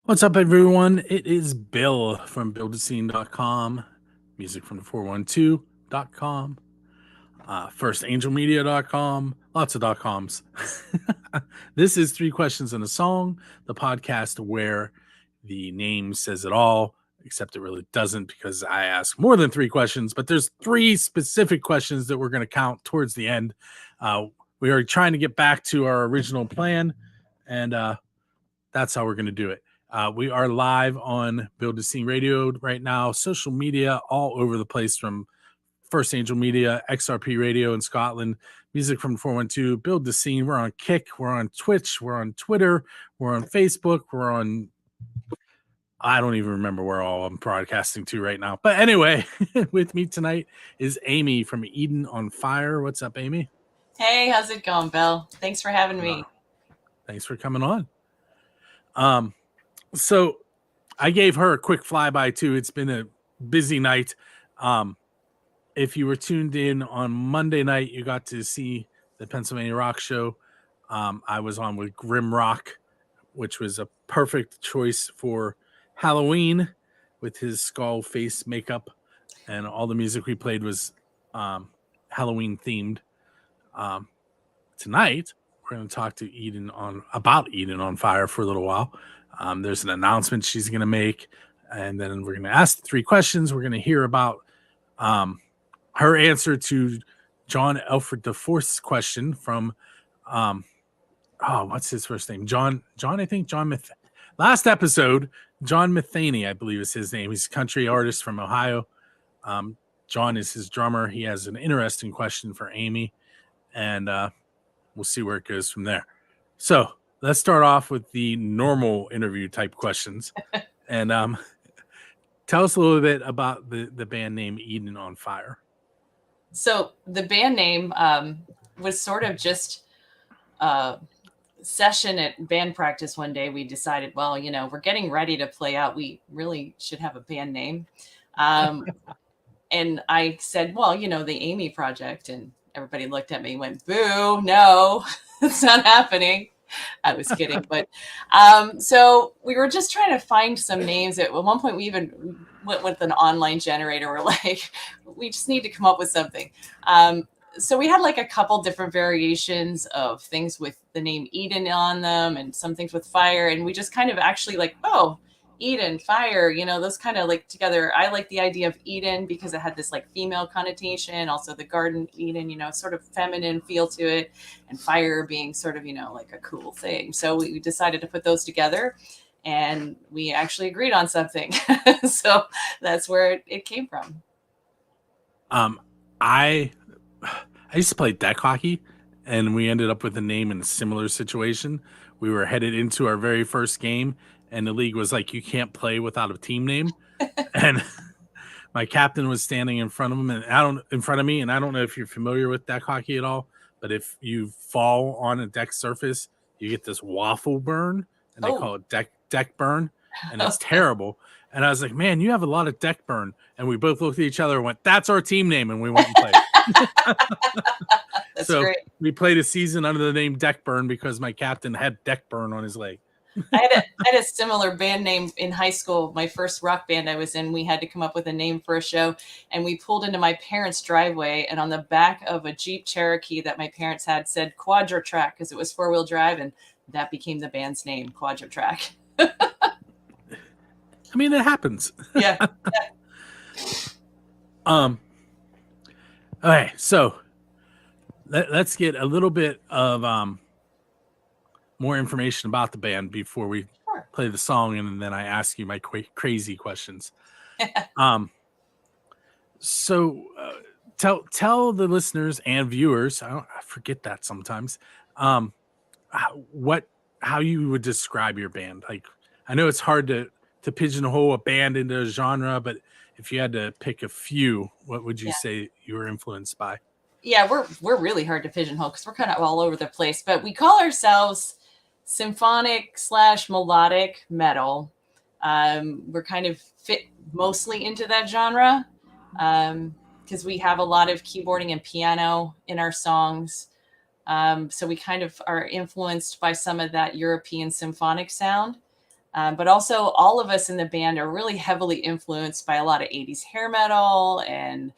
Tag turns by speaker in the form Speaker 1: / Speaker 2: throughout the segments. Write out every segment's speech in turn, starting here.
Speaker 1: What's up, everyone? It is Bill from buildascene.com, music from the 412.com, firstangelmedia.com, lots of .coms. This is Three Questions and a Song, the podcast where the name says it all, except it really doesn't because I ask more than three questions, but there's three specific questions that we're going to count towards the end. We are trying to get back to our original plan, and that's how we're going to do it. We are live on Build a Scene Radio right now, social media all over the place from First Angel Media, XRP Radio in Scotland, music from 412, Build the Scene. We're on Kick, we're on Twitch, we're on Twitter, we're on Facebook, we're on, I don't even remember where all I'm broadcasting to right now. But anyway, with me tonight is Amy from Eden on Fire. What's up, Amy?
Speaker 2: Hey, how's it going, Bill? Thanks for having me.
Speaker 1: Thanks for coming on. So I gave her a quick flyby too. It's been a busy night. If you were tuned in on Monday night, you got to see the Pennsylvania Rock Show. I was on with Grim Rock, which was a perfect choice for Halloween with his skull face makeup, and all the music we played was Halloween themed. Tonight, we're going to talk to about Eden on Fire for a little while. There's an announcement she's going to make, and then we're going to ask the three questions. We're going to hear about her answer to John Alfred IV's question from, what's his first name? John, I think John last episode, John Metheny, I believe is his name. He's a country artist from Ohio. John is his drummer. He has an interesting question for Amy, and we'll see where it goes from there. So let's start off with the normal interview type questions. And tell us a little bit about the band name Eden on Fire.
Speaker 2: So the band name was sort of just a session at band practice one day. We decided, well, we're getting ready to play out. We really should have a band name. And I said, well, the Amy Project. And everybody looked at me and went, boo, no, it's not happening. I was kidding. But so we were just trying to find some names. At one point, we even went with an online generator. We're like, we just need to come up with something. So we had like a couple different variations of things with the name Eden on them and some things with fire. And we just kind of actually like, oh, Eden, fire, those kind of like together. I like the idea of Eden because it had this like female connotation, also the garden Eden, sort of feminine feel to it, and fire being sort of, like a cool thing. So we decided to put those together, and we actually agreed on something. So that's where it came from.
Speaker 1: I used to play deck hockey, and we ended up with a name in a similar situation. We were headed into our very first game, and the league was like, you can't play without a team name. And my captain was standing in front of him, and in front of me. And I don't know if you're familiar with deck hockey at all, but if you fall on a deck surface, you get this waffle burn, and they call it deck burn, and it's terrible. And I was like, man, you have a lot of deck burn. And we both looked at each other and went, that's our team name. And we went and played.
Speaker 2: That's
Speaker 1: so
Speaker 2: great.
Speaker 1: We played a season under the name Deck Burn because my captain had deck burn on his leg.
Speaker 2: I had a similar band name in high school. My first rock band I was in, we had to come up with a name for a show, and we pulled into my parents' driveway, and on the back of a Jeep Cherokee that my parents had said Quadratrack because it was 4-wheel drive, and that became the band's name, Quadratrack.
Speaker 1: I mean, it happens.
Speaker 2: Yeah.
Speaker 1: Okay, so let's get a little bit of more information about the band before we play the song, and then I ask you my crazy questions. So tell the listeners and viewers, I forget that sometimes, how you would describe your band. Like, I know it's hard to pigeonhole a band into a genre, but if you had to pick a few, what would you say you were influenced by?
Speaker 2: Yeah, we're really hard to pigeonhole because we're kind of all over the place, but we call ourselves symphonic / melodic metal. We're kind of fit mostly into that genre because we have a lot of keyboarding and piano in our songs. So we kind of are influenced by some of that European symphonic sound. But also all of us in the band are really heavily influenced by a lot of 80s hair metal and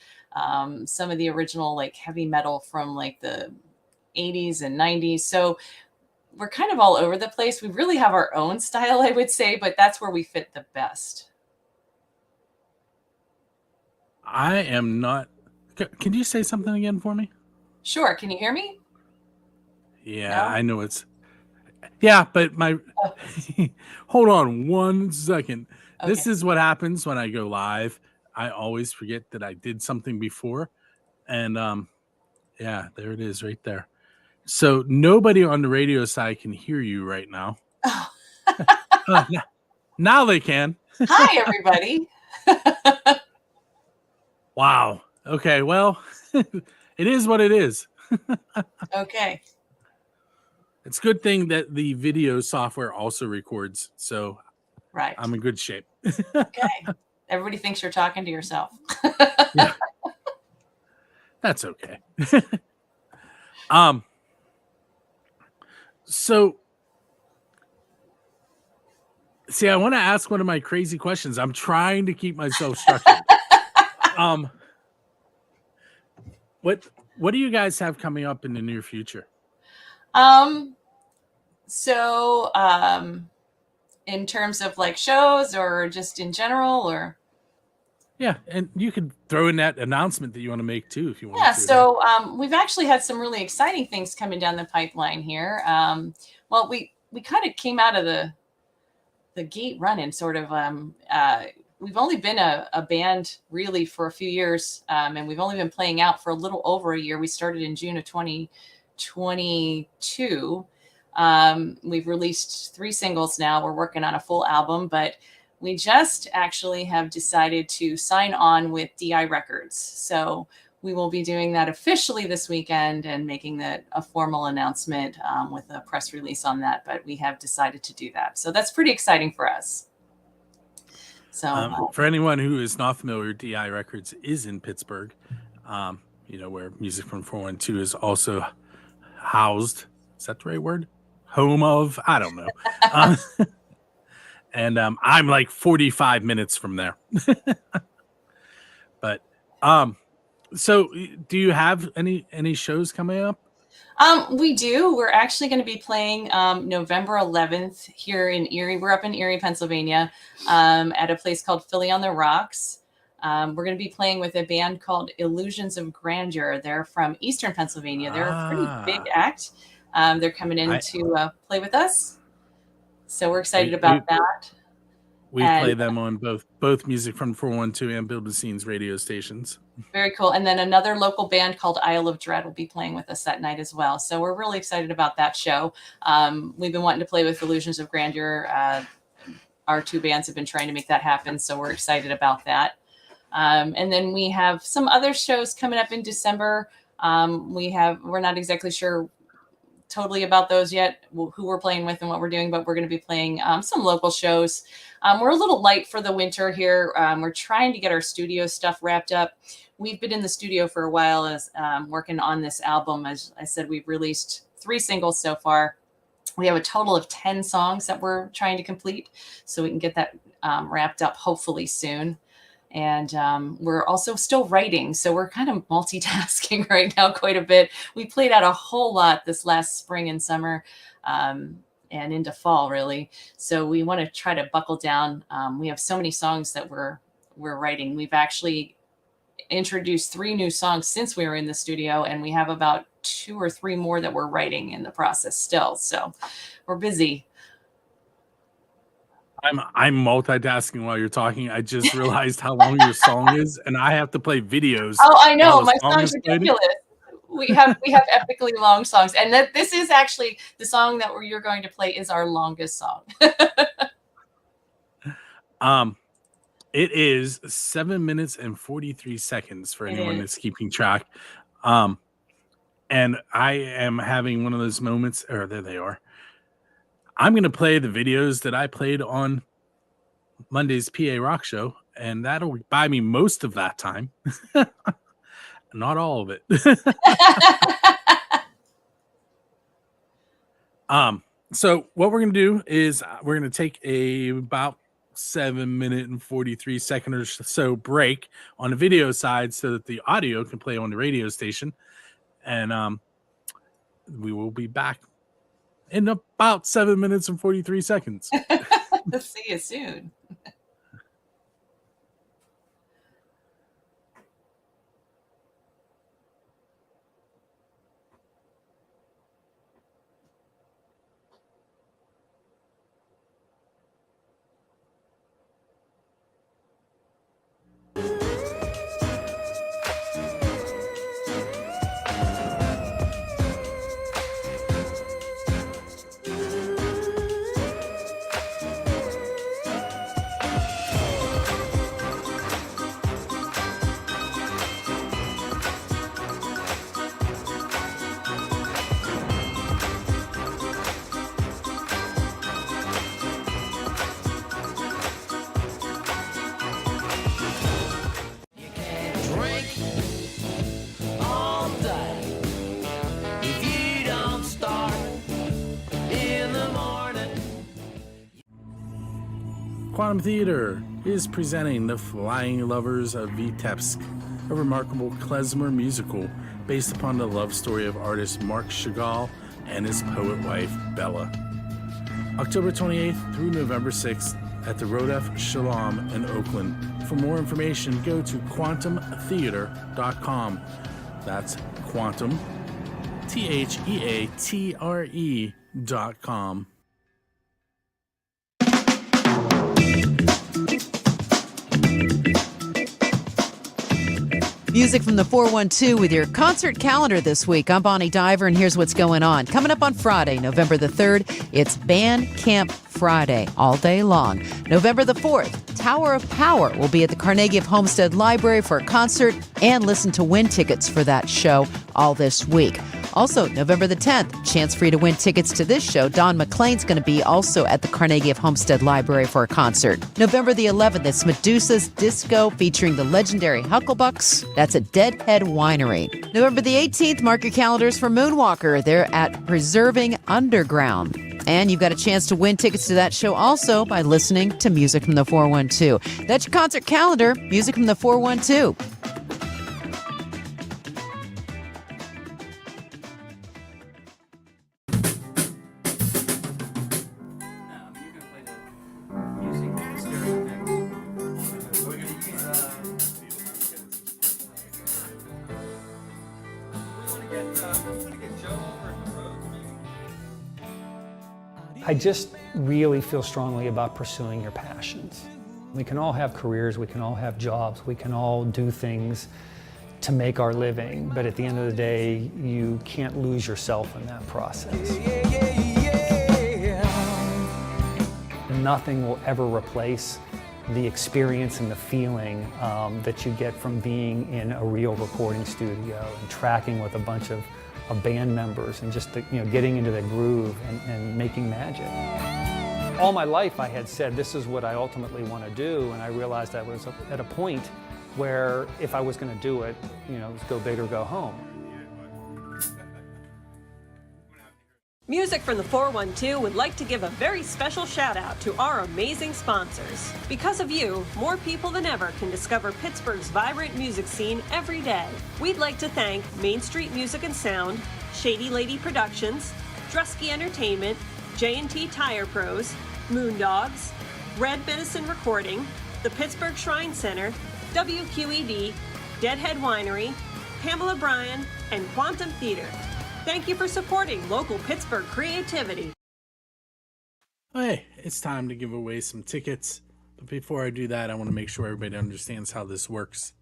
Speaker 2: some of the original like heavy metal from like the 80s and 90s. So we're kind of all over the place. We really have our own style, I would say, but that's where we fit the best.
Speaker 1: I am not. Can you say something again for me?
Speaker 2: Sure. Can you hear me?
Speaker 1: Yeah,
Speaker 2: No?
Speaker 1: I know it's. Yeah, but my.
Speaker 2: Oh,
Speaker 1: Hold on 1 second. This
Speaker 2: okay.
Speaker 1: is what happens when I go live. I always forget that I did something before. And yeah, there it is right there. So nobody on the radio side can hear you right now.
Speaker 2: Oh,
Speaker 1: Now they can.
Speaker 2: hi, everybody.
Speaker 1: Wow. Okay, well, it is what it is.
Speaker 2: Okay.
Speaker 1: It's a good thing that the video software also records, so
Speaker 2: Right.
Speaker 1: I'm in good shape.
Speaker 2: Okay. Everybody thinks you're talking to yourself.
Speaker 1: Yeah. That's okay. So see, I want to ask one of my crazy questions. I'm trying to keep myself structured. What do you guys have coming up in the near future?
Speaker 2: So in terms of like shows or just in general, or
Speaker 1: Yeah, and you could throw in that announcement that you want to make too if you want
Speaker 2: yeah,
Speaker 1: to.
Speaker 2: so we've actually had some really exciting things coming down the pipeline here. Well, we kind of came out of the gate running, sort of. We've only been a band really for a few years, and we've only been playing out for a little over a year. We started in June of 2022. We've released 3 singles now. We're working on a full album, but we just actually have decided to sign on with DI Records. So we will be doing that officially this weekend and making that a formal announcement with a press release on that. But we have decided to do that. So that's pretty exciting for us. So
Speaker 1: for anyone who is not familiar, DI Records is in Pittsburgh, where Music from 412 is also housed. Is that the right word? Home of? I don't know. And I'm like 45 minutes from there. But so do you have any shows coming up?
Speaker 2: We do. We're actually going to be playing November 11th here in Erie. We're up in Erie, Pennsylvania, at a place called Philly on the Rocks. We're going to be playing with a band called Illusions of Grandeur. They're from Eastern Pennsylvania. They're a pretty big act. They're coming in to play with us. So we're excited about that.
Speaker 1: We play them on both Music from 412 and Build the Scenes radio stations.
Speaker 2: Very cool. And then another local band called Isle of Dread will be playing with us that night as well. So we're really excited about that show. We've been wanting to play with Illusions of Grandeur. Our 2 bands have been trying to make that happen. So we're excited about that. And then we have some other shows coming up in December. We're not exactly sure totally about those yet, who we're playing with and what we're doing, but we're going to be playing some local shows. We're a little light for the winter here. We're trying to get our studio stuff wrapped up. We've been in the studio for a while as working on this album. As I said, we've released 3 singles so far. We have a total of 10 songs that we're trying to complete, so we can get that wrapped up hopefully soon. And we're also still writing, so we're kind of multitasking right now quite a bit. We played out a whole lot this last spring and summer and into fall, really. So we want to try to buckle down. We have so many songs that we're writing. We've actually introduced 3 new songs since we were in the studio, and we have about 2 or 3 more that we're writing in the process still. So we're busy.
Speaker 1: I'm multitasking while you're talking. I just realized how long your song is, and I have to play videos.
Speaker 2: Oh, I know. My
Speaker 1: song
Speaker 2: song's ridiculous. We have epically long songs, and this is actually the song that you're going to play is our longest song.
Speaker 1: It is 7 minutes and 43 seconds for anyone that's keeping track. And I am having one of those moments. Or there they are. I'm going to play the videos that I played on Monday's PA Rock Show, and that'll buy me most of that time. Not all of it. So what we're going to do is we're going to take a about 7-minute and 43-second or so break on the video side so that the audio can play on the radio station. And we will be back in about 7 minutes and 43 seconds.
Speaker 2: See you soon.
Speaker 1: Quantum Theater is presenting The Flying Lovers of Vitebsk, a remarkable klezmer musical based upon the love story of artist Marc Chagall and his poet wife, Bella. October 28th through November 6th at the Rodef Shalom in Oakland. For more information, go to quantumtheatre.com. That's quantum, THEATRE.com.
Speaker 3: Music from the 412 with your concert calendar this week. I'm Bonnie Diver, and here's what's going on. Coming up on Friday, November the 3rd, it's Band Camp Friday all day long. November the 4th, Tower of Power will be at the Carnegie of Homestead Library for a concert, and listen to win tickets for that show all this week. Also, November the 10th, chance for you to win tickets to this show. Don McLean's going to be also at the Carnegie of Homestead Library for a concert. November the 11th, it's Medusa's Disco featuring the legendary Hucklebucks. That's at Deadhead Winery. November the 18th, mark your calendars for Moonwalker. They're at Preserving Underground. And you've got a chance to win tickets to that show also by listening to Music from the 412. That's your concert calendar, Music from the 412.
Speaker 4: I just really feel strongly about pursuing your passions. We can all have careers, we can all have jobs, we can all do things to make our living, but at the end of the day, you can't lose yourself in that process. Nothing will ever replace the experience and the feeling that you get from being in a real recording studio and tracking with a bunch of band members and just getting into the groove and making magic. All my life I had said this is what I ultimately want to do, and I realized I was at a point where if I was going to do it, it was go big or go home.
Speaker 5: Music from the 412 would like to give a very special shout out to our amazing sponsors. Because of you, more people than ever can discover Pittsburgh's vibrant music scene every day. We'd like to thank Main Street Music and Sound, Shady Lady Productions, Drusky Entertainment, J&T Tire Pros, Moondogs, Red Medicine Recording, the Pittsburgh Shrine Center, WQED, Deadhead Winery, Pamela Bryan, and Quantum Theater. Thank you for supporting local Pittsburgh creativity.
Speaker 1: Hey, it's time to give away some tickets. But before I do that, I want to make sure everybody understands how this works.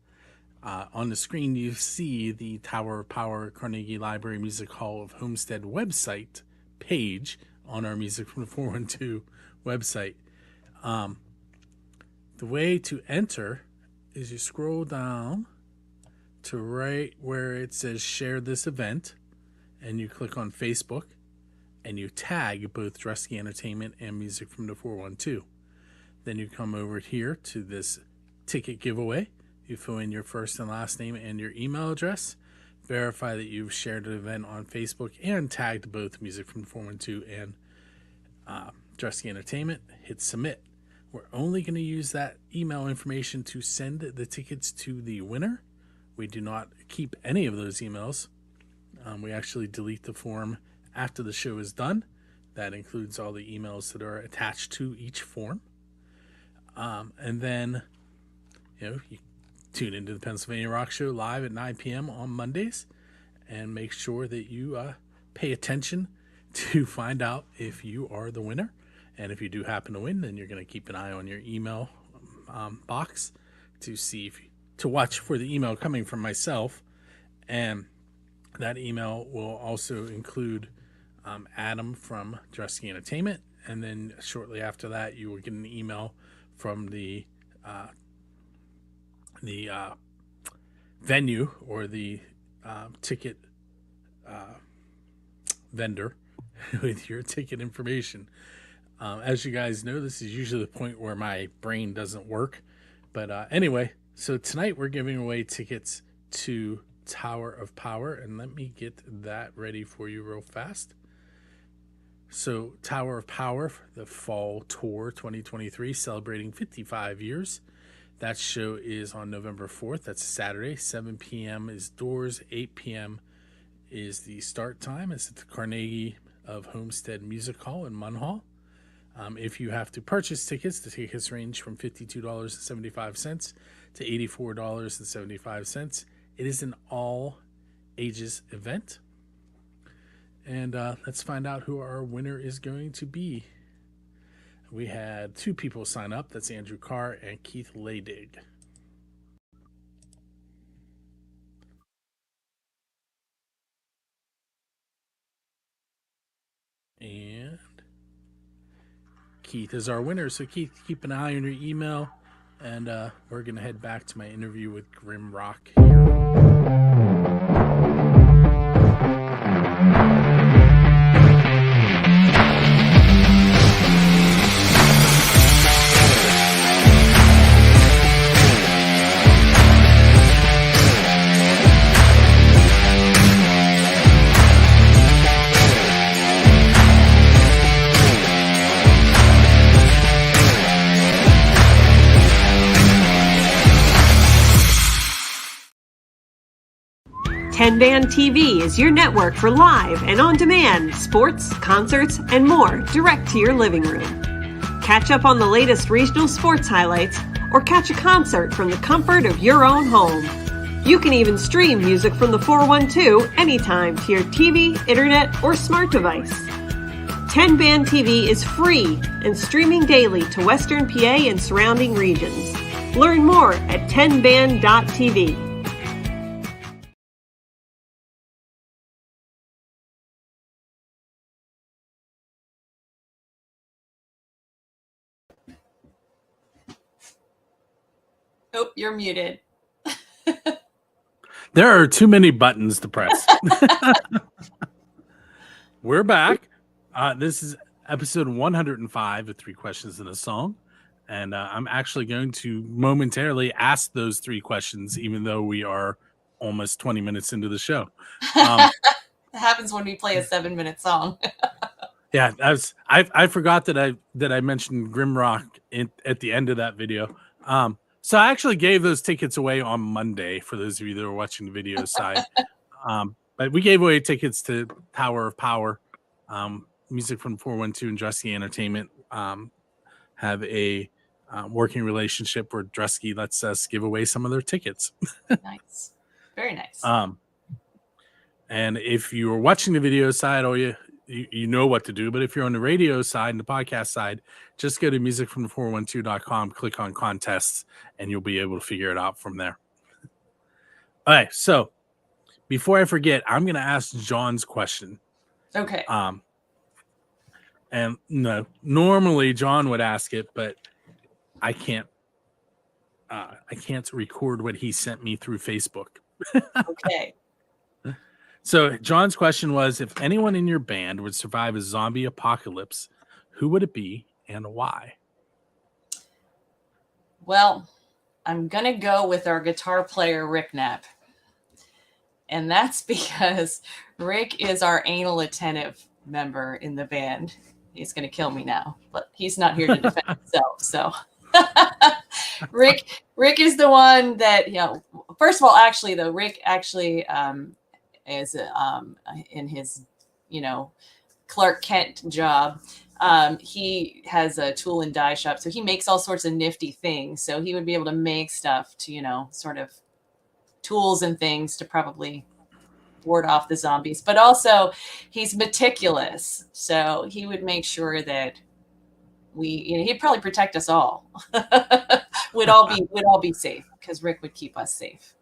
Speaker 1: On the screen, you see the Tower of Power Carnegie Library Music Hall of Homestead website page on our Music from the 412 website. The way to enter is you scroll down to right where it says share this event, and you click on Facebook, and you tag both Drusky Entertainment and Music from the 412. Then you come over here to this ticket giveaway. You fill in your first and last name and your email address. Verify that you've shared an event on Facebook and tagged both Music from the 412 and Dressky Entertainment, hit submit. We're only going to use that email information to send the tickets to the winner. We do not keep any of those emails. We actually delete the form after the show is done. That includes all the emails that are attached to each form. And then, you tune into the Pennsylvania Rock Show live at 9 p.m. on Mondays, and make sure that you pay attention to find out if you are the winner. And if you do happen to win, then you're going to keep an eye on your email box to see to watch for the email coming from myself. And that email will also include Adam from Dressky Entertainment. And then shortly after that, you will get an email from the venue or the ticket vendor with your ticket information. As you guys know, this is usually the point where my brain doesn't work. But anyway, so tonight we're giving away tickets to Tower of Power. And let me get that ready for you real fast. So Tower of Power, the Fall Tour 2023, celebrating 55 years. That show is on November 4th. That's Saturday. 7 p.m. is doors. 8 p.m. is the start time. It's at the Carnegie of Homestead Music Hall in Munhall. If you have to purchase tickets, the tickets range from $52.75 to $84.75. It is an all ages event. And let's find out who our winner is going to be. We had 2 people sign up. That's Andrew Carr and Keith Laydig. And Keith is our winner. So Keith, keep an eye on your email. And we're going to head back to my interview with Grim Rock here.
Speaker 5: Ten Band TV is your network for live and on-demand sports, concerts, and more direct to your living room. Catch up on the latest regional sports highlights or catch a concert from the comfort of your own home. You can even stream music from the 412 anytime to your TV, internet, or smart device. 10 Band TV is free and streaming daily to Western PA and surrounding regions. Learn more at 10band.tv.
Speaker 2: Oh, you're muted.
Speaker 1: There are too many buttons to press. We're back. This is episode 105 of 3 Questions and a Song. And I'm actually going to momentarily ask those 3 questions, even though we are almost 20 minutes into the show.
Speaker 2: It happens when we play a 7-minute song.
Speaker 1: Yeah, I forgot that I mentioned Grimrock at the end of that video. So I actually gave those tickets away on Monday for those of you that are watching the video side. But we gave away tickets to Tower of Power. Music from 412 and Dressky Entertainment have a working relationship where Dressky lets us give away some of their tickets.
Speaker 2: Nice. Very nice.
Speaker 1: And if you are watching the video side, you know what to do. But if you're on the radio side and the podcast side, just go to musicfrom412.com, click on contests, and you'll be able to figure it out from there. All right. So before I forget, I'm going to ask John's question.
Speaker 2: Okay.
Speaker 1: And no, normally John would ask it, but I can't record what he sent me through Facebook.
Speaker 2: Okay.
Speaker 1: So John's question was, if anyone in your band would survive a zombie apocalypse, who would it be and why?
Speaker 2: Well, I'm going to go with our guitar player, Rick Knapp. And that's because Rick is our anal attentive member in the band. he's going to kill me now, but he's not here to defend himself. So Rick is the one that, first of all, actually though, Rick actually is in his, Clark Kent job. He has a tool and die shop, so he makes all sorts of nifty things. So he would be able to make stuff to, sort of tools and things to probably ward off the zombies. But also he's meticulous, so he would make sure that he'd probably protect us all. We'd all be safe because Rick would keep us safe.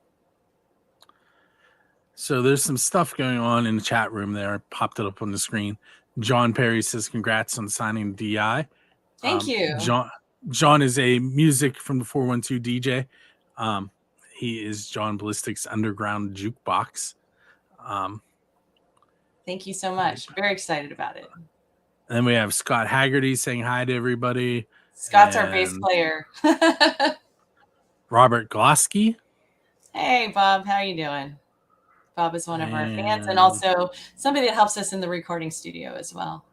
Speaker 1: So there's some stuff going on in the chat room there. I popped it up on the screen. John Perry says, congrats on signing DI.
Speaker 2: Thank you.
Speaker 1: John is a music from the 412 DJ. He is John Ballistic's underground jukebox.
Speaker 2: Thank you so much. Very excited about it.
Speaker 1: And then we have Scott Haggerty saying hi to everybody.
Speaker 2: Scott's our bass player.
Speaker 1: Robert Glosky.
Speaker 2: Hey, Bob. How are you doing? Bob is one of our fans and also somebody that helps us in the recording studio as well.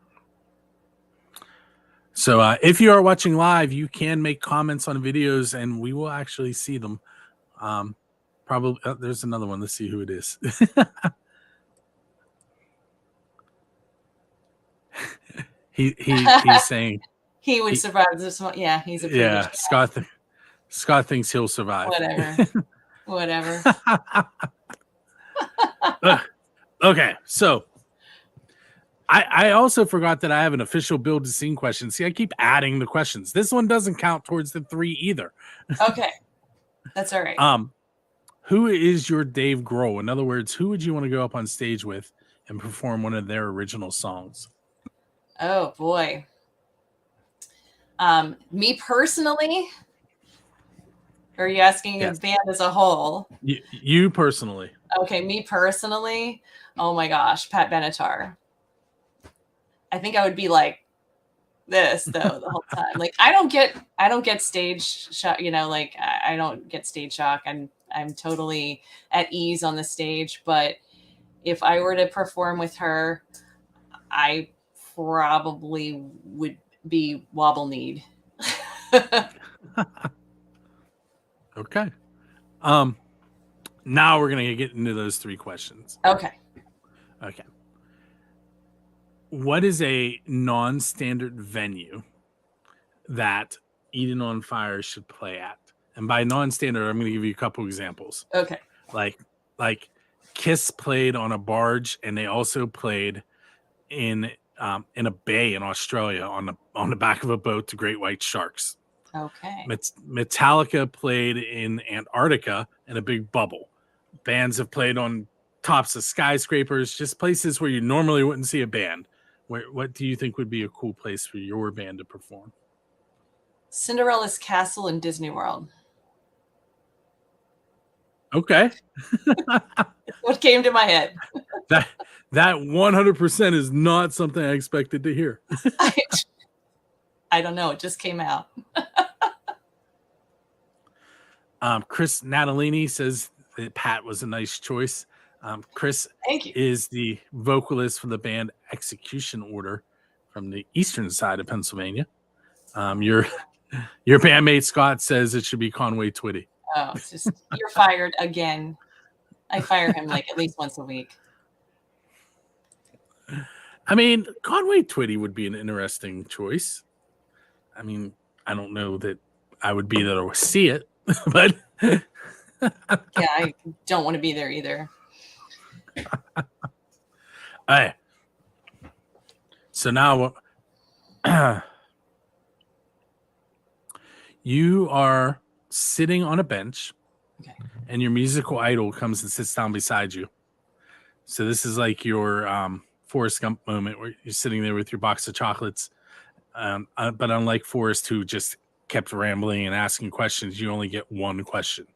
Speaker 1: So if you are watching live, you can make comments on videos and we will actually see them. Probably there's another one. Let's see who it is. He's saying
Speaker 2: he would survive this one. Yeah, he's a
Speaker 1: Scott thinks he'll survive.
Speaker 2: Whatever.
Speaker 1: Okay, so I also forgot that I have an official build to scene question. See, I keep adding the questions. This one doesn't count towards the 3 either.
Speaker 2: Okay, that's all right.
Speaker 1: Who is your Dave Grohl? In other words, who would you want to go up on stage with and perform one of their original songs?
Speaker 2: Oh boy. Me personally? Or are you asking the band as a whole?
Speaker 1: You personally.
Speaker 2: Okay, me personally. Oh my gosh, Pat Benatar. I think I would be like this though the whole time. Like I don't get stage shock, like I don't get stage shock. I'm totally at ease on the stage, but if I were to perform with her, I probably would be wobble-kneed.
Speaker 1: Okay. Now we're going to get into those 3 questions.
Speaker 2: Okay.
Speaker 1: What is a non-standard venue that Eden on Fire should play at? And by non-standard, I'm going to give you a couple examples.
Speaker 2: Okay.
Speaker 1: Like Kiss played on a barge, and they also played in a bay in Australia on the back of a boat to great white sharks.
Speaker 2: Okay.
Speaker 1: Metallica played in Antarctica in a big bubble. Bands have played on tops of skyscrapers, just places where you normally wouldn't see a band. What do you think would be a cool place for your band to perform?
Speaker 2: Cinderella's Castle in Disney World.
Speaker 1: Okay.
Speaker 2: What came to my head.
Speaker 1: That 100% is not something I expected to hear.
Speaker 2: I don't know. It just came out.
Speaker 1: Chris Natalini says that Pat was a nice choice. Chris
Speaker 2: Thank you.
Speaker 1: is the vocalist for the band Execution Order from the eastern side of Pennsylvania. Your bandmate Scott says it should be Conway Twitty.
Speaker 2: Oh, it's just you're fired again. I fire him like at least once a week.
Speaker 1: I mean, Conway Twitty would be an interesting choice. I mean, I don't know that I would be there to see it, but
Speaker 2: yeah, I don't want to be there either.
Speaker 1: All right. So now you are sitting on a bench,
Speaker 2: okay,
Speaker 1: and your musical idol comes and sits down beside you. So this is like your Forrest Gump moment where you're sitting there with your box of chocolates. But unlike Forrest, who just kept rambling and asking questions, you only get one question.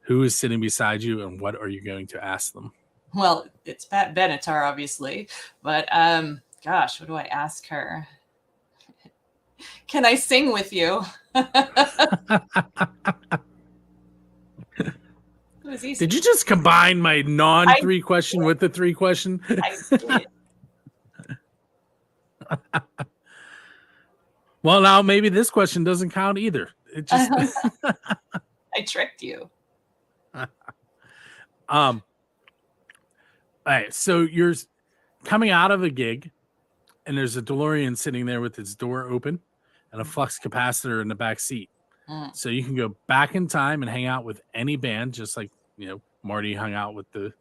Speaker 1: Who is sitting beside you, and what are you going to ask them?
Speaker 2: Well, it's Pat Benatar, obviously, but gosh, what do I ask her? Can I sing with you?
Speaker 1: Did you just combine my non-3 question with the 3 question?
Speaker 2: I did.
Speaker 1: Well, now maybe this question doesn't count either. It just
Speaker 2: I tricked you.
Speaker 1: All right, so you're coming out of a gig, and there's a DeLorean sitting there with its door open and a flux capacitor in the back seat. So you can go back in time and hang out with any band, just like Marty hung out with the.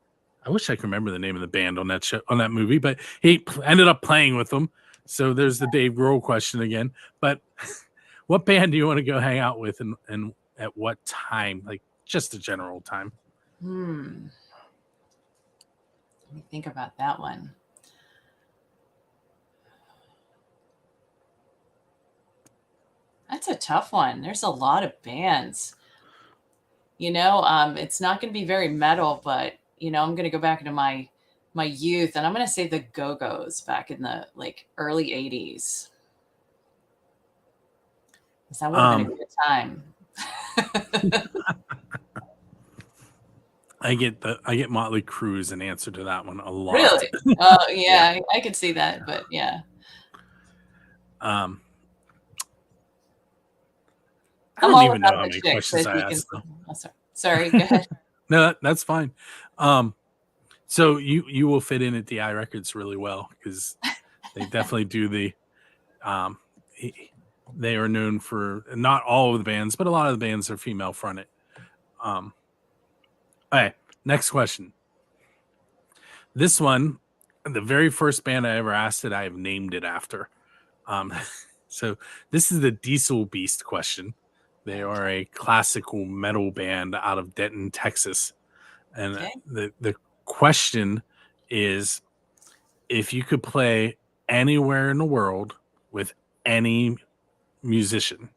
Speaker 1: I wish I could remember the name of the band on that show, on that movie, but he ended up playing with them. So there's the Dave Grohl question again. But what band do you want to go hang out with, and at what time? Like just a general time.
Speaker 2: Let me think about that one. That's a tough one. There's a lot of bands. It's not going to be very metal, but I'm going to go back into my youth, and I'm going to say the Go-Go's back in the early 80s. That would have been a good time.
Speaker 1: I get Motley Crue as an answer to that one a lot.
Speaker 2: Really? Yeah, I could see that, but yeah.
Speaker 1: I
Speaker 2: I'm
Speaker 1: don't
Speaker 2: all
Speaker 1: even know
Speaker 2: about
Speaker 1: how
Speaker 2: the
Speaker 1: many
Speaker 2: chicks,
Speaker 1: questions
Speaker 2: but
Speaker 1: I
Speaker 2: you can-
Speaker 1: asked. Though.
Speaker 2: Oh, sorry, go ahead.
Speaker 1: No, that's fine. So you will fit in at DI Records really well because they definitely do the. They are known for not all of the bands, but a lot of the bands are female fronted. All right, next question. This one, the very first band I ever asked it, I have named it after. So this is the Diesel Beast question. They are a classical metal band out of Denton, Texas. And the question is, if you could play anywhere in the world with any musician,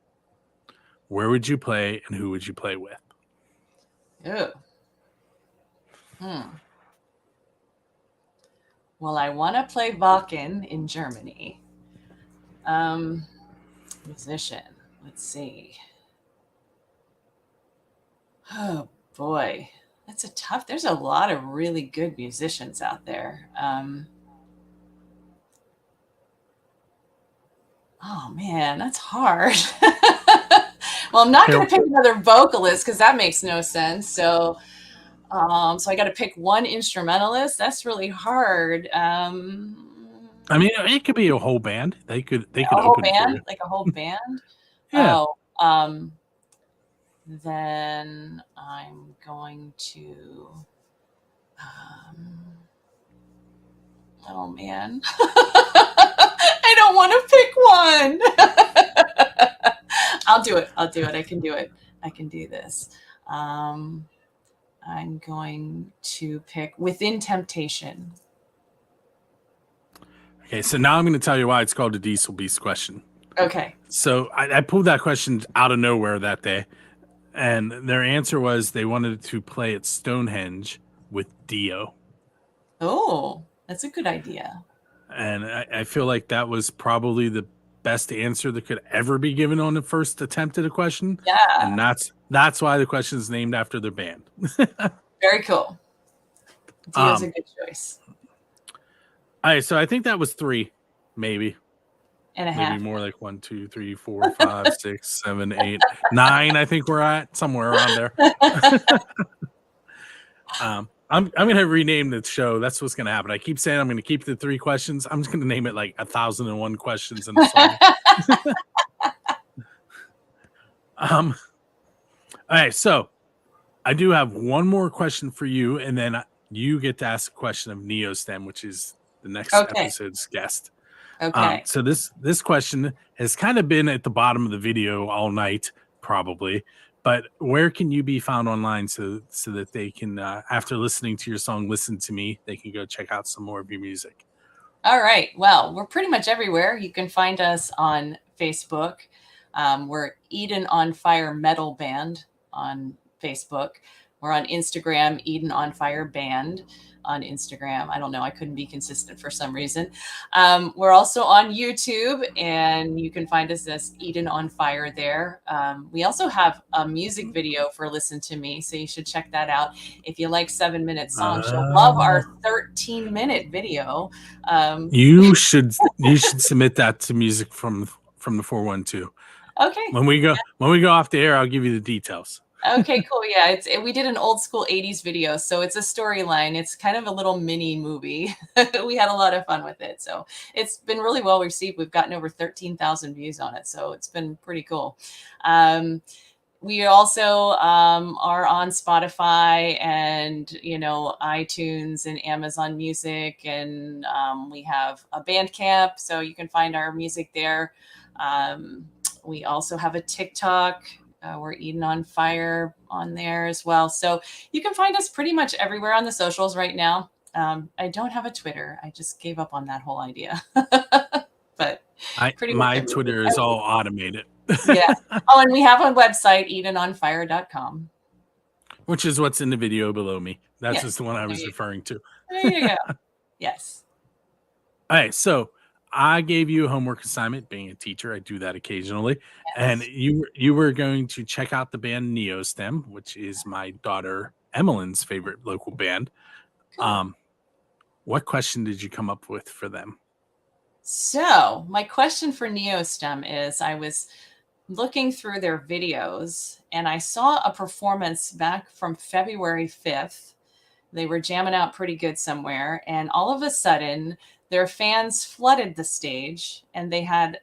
Speaker 1: where would you play and who would you play with?
Speaker 2: Well, I want to play Wacken in Germany. Musician. Let's see. Oh boy, that's there's a lot of really good musicians out there. Oh man, that's hard. Well, I'm not going to pick another vocalist because that makes no sense. So I got to pick one instrumentalist. That's really hard.
Speaker 1: I mean, it could be a whole band. They could
Speaker 2: a whole
Speaker 1: open
Speaker 2: band,
Speaker 1: it
Speaker 2: like a whole band.
Speaker 1: Yeah.
Speaker 2: Oh, then I'm going to. Oh man, I don't want to pick one. I'll do it. I can do it. I can do this. I'm going to pick Within Temptation.
Speaker 1: Okay, so now I'm going to tell you why it's called the Diesel Beast question.
Speaker 2: Okay.
Speaker 1: So I pulled that question out of nowhere that day, and their answer was they wanted to play at Stonehenge with Dio.
Speaker 2: Oh, that's a good idea.
Speaker 1: And I feel like that was probably the best answer that could ever be given on the first attempt at a question.
Speaker 2: Yeah.
Speaker 1: And that's why the question is named after their band.
Speaker 2: Very cool. Dio's a good choice.
Speaker 1: All right, so I think that was 3, maybe.
Speaker 2: And a half.
Speaker 1: Maybe more like 1, 2, 3, 4, 5, 6, 7, 8, 9. I think we're at somewhere around there. I'm going to rename the show. That's what's going to happen. I keep saying I'm going to keep the 3 questions. I'm just going to name it like 1,001 questions in the song. All right, so I do have one more question for you, and then you get to ask a question of Neostem, which is the next episode's guest.
Speaker 2: Okay.
Speaker 1: So this question has kind of been at the bottom of the video all night, probably. But where can you be found online so that they can, after listening to your song, Listen to Me, they can go check out some more of your music?
Speaker 2: All right. Well, we're pretty much everywhere. You can find us on Facebook. We're Eden on Fire Metal Band on Facebook. We're on Instagram, Eden on Fire Band on Instagram. I don't know. I couldn't be consistent for some reason. We're also on YouTube, and you can find us as Eden on Fire there. We also have a music video for Listen to Me, so you should check that out. If you like 7-minute songs, you'll love our 13-minute video. You
Speaker 1: should submit that to Music from from the 412.
Speaker 2: Okay.
Speaker 1: When we go off the air, I'll give you the details.
Speaker 2: Okay, cool. Yeah, we did an old school 80s video, so it's a storyline. It's kind of a little mini movie. We had a lot of fun with it. So it's been really well received. We've gotten over 13,000 views on it. So it's been pretty cool. We also are on Spotify and, iTunes and Amazon Music. And we have a Bandcamp, so you can find our music there. We also have a TikTok. We're Eden on Fire on there as well. So you can find us pretty much everywhere on the socials right now. I don't have a Twitter. I just gave up on that whole idea. But
Speaker 1: my Twitter is all automated.
Speaker 2: Yeah. Oh, and we have a website, EdenOnFire.com.
Speaker 1: Which is what's in the video below me. That's
Speaker 2: Yes.
Speaker 1: just the one I was referring to.
Speaker 2: There you go. Yes.
Speaker 1: All right, so I gave you a homework assignment. Being a teacher, I do that occasionally.
Speaker 2: Yes.
Speaker 1: And you were going to check out the band Neostem, which is my daughter Emmeline's favorite local band.
Speaker 2: Cool.
Speaker 1: What question did you come up with for them?
Speaker 2: So my question for Neostem is, I was looking through their videos and I saw a performance back from February 5th. They were jamming out pretty good somewhere. And all of a sudden, their fans flooded the stage and they had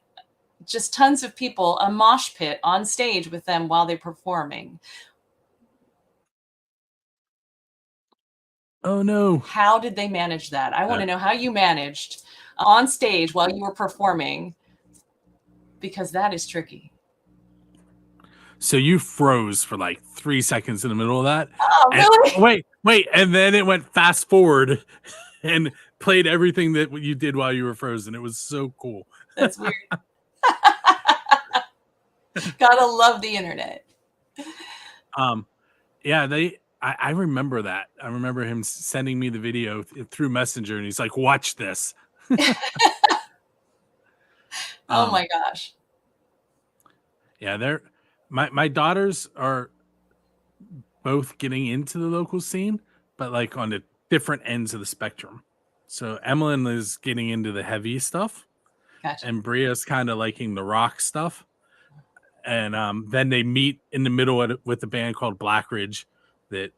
Speaker 2: just tons of people, a mosh pit on stage with them while they're performing.
Speaker 1: Oh, no.
Speaker 2: How did they manage that? I want to know how you managed on stage while you were performing, because that is tricky.
Speaker 1: So you froze for like 3 seconds in the middle of that.
Speaker 2: Oh, really?
Speaker 1: Wait. And then it went fast forward and played everything that you did while you were frozen. It was so cool.
Speaker 2: That's weird. Gotta love the internet.
Speaker 1: Yeah, I remember that. I remember him sending me the video through Messenger, and he's like, "Watch this."
Speaker 2: Oh my gosh.
Speaker 1: Yeah, my daughters are both getting into the local scene, but like on the different ends of the spectrum. So Emmeline is getting into the heavy stuff,
Speaker 2: Gotcha.
Speaker 1: and Bria's kind of liking the rock stuff. And then they meet in the middle with a band called Black Ridge. That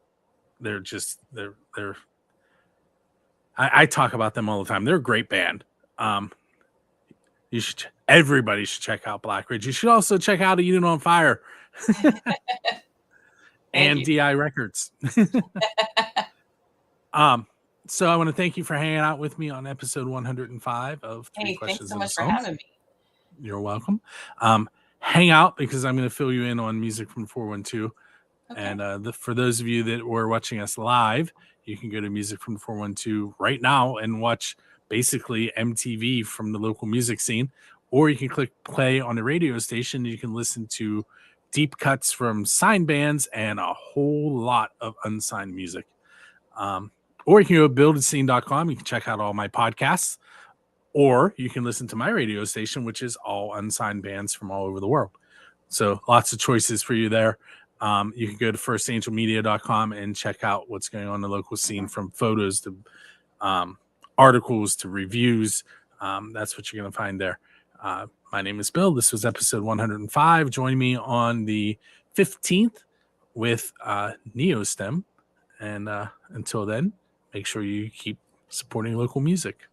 Speaker 1: I talk about them all the time. They're a great band. Everybody should check out Black Ridge. You should also check out Eden on Fire and DI Records. So I want to thank you for hanging out with me on episode 105 of Three Questions
Speaker 2: thanks so
Speaker 1: and
Speaker 2: much for
Speaker 1: Songs.
Speaker 2: having me.
Speaker 1: You're welcome. Hang out, because I'm going to fill you in on music from 412.
Speaker 2: Okay.
Speaker 1: And for those of you that were watching us live, you can go to Music from 412 right now and watch basically MTV from the local music scene, or you can click play on the radio station and you can listen to deep cuts from signed bands and a whole lot of unsigned music. Or you can go to buildascene.com. You can check out all my podcasts, or you can listen to my radio station, which is all unsigned bands from all over the world. So lots of choices for you there. You can go to firstangelmedia.com and check out what's going on in the local scene, from photos to articles to reviews. That's what you're going to find there. My name is Bill. This was episode 105. Join me on the 15th with Neostem. And until then, make sure you keep supporting local music.